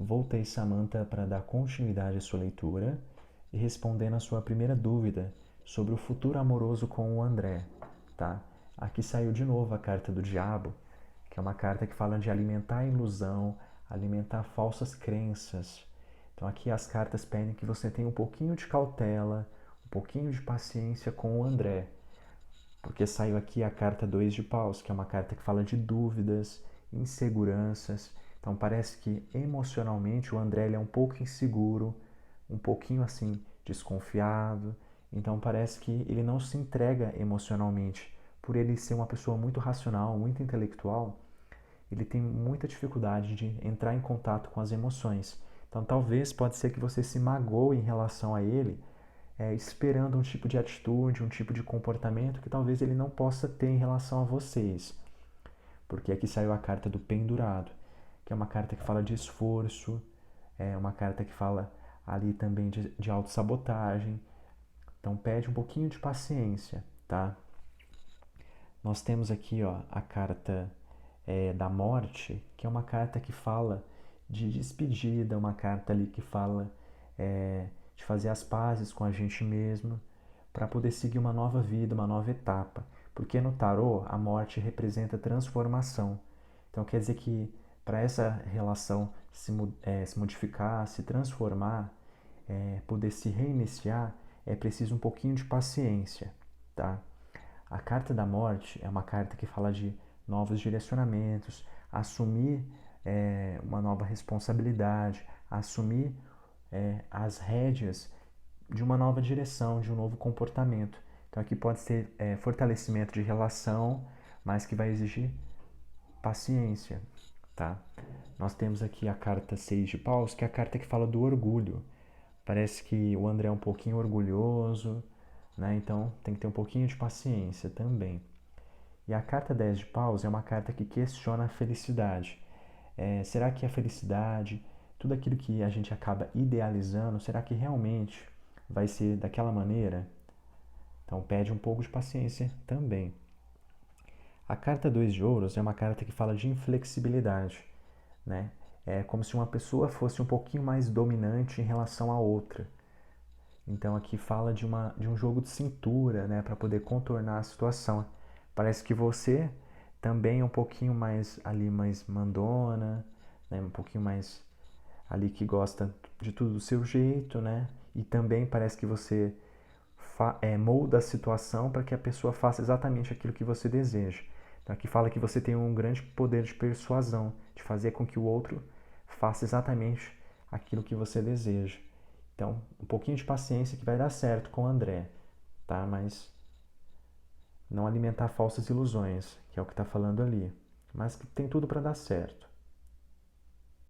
Voltei, Samantha, para dar continuidade à sua leitura e respondendo a sua primeira dúvida sobre o futuro amoroso com o André, tá? Aqui saiu de novo a carta do diabo, que é uma carta que fala de alimentar a ilusão, alimentar falsas crenças. Então aqui as cartas pedem que você tenha um pouquinho de cautela, um pouquinho de paciência com o André, porque saiu aqui a carta 2 de paus, que é uma carta que fala de dúvidas, inseguranças. Então parece que emocionalmente o André ele é um pouco inseguro, um pouquinho assim desconfiado. Então parece que ele não se entrega emocionalmente. Por ele ser uma pessoa muito racional, muito intelectual, ele tem muita dificuldade de entrar em contato com as emoções. Então talvez pode ser que você se magoe em relação a ele, esperando um tipo de atitude, um tipo de comportamento que talvez ele não possa ter em relação a vocês. Porque aqui saiu a carta do pendurado, que é uma carta que fala de esforço, é uma carta que fala ali também de autossabotagem. Então pede um pouquinho de paciência, tá? Nós temos aqui ó, a carta da morte, que é uma carta que fala de despedida, uma carta ali que fala de fazer as pazes com a gente mesmo, para poder seguir uma nova vida, uma nova etapa. Porque no tarô a morte representa transformação. Então quer dizer que para essa relação se modificar, se transformar, poder se reiniciar, é preciso um pouquinho de paciência, tá? A carta da morte é uma carta que fala de novos direcionamentos, assumir uma nova responsabilidade, assumir as rédeas de uma nova direção, de um novo comportamento. Então aqui pode ser fortalecimento de relação, mas que vai exigir paciência, tá? Nós temos aqui a carta 6 de paus, que é a carta que fala do orgulho. Parece que o André é um pouquinho orgulhoso, né? Então tem que ter um pouquinho de paciência também. E a carta 10 de paus é uma carta que questiona a felicidade. Será que a felicidade, tudo aquilo que a gente acaba idealizando, será que realmente vai ser daquela maneira? Então pede um pouco de paciência também. A carta 2 de ouros é uma carta que fala de inflexibilidade, né? É como se uma pessoa fosse um pouquinho mais dominante em relação à outra. Então aqui fala de um jogo de cintura, né, para poder contornar a situação. Parece que você também é um pouquinho mais ali mais mandona, né, um pouquinho mais ali que gosta de tudo do seu jeito, né? E também parece que você molda a situação para que a pessoa faça exatamente aquilo que você deseja. Então aqui fala que você tem um grande poder de persuasão, de fazer com que o outro faça exatamente aquilo que você deseja. Então, um pouquinho de paciência que vai dar certo com o André, tá? Mas não alimentar falsas ilusões, que é o que está falando ali. Mas que tem tudo para dar certo.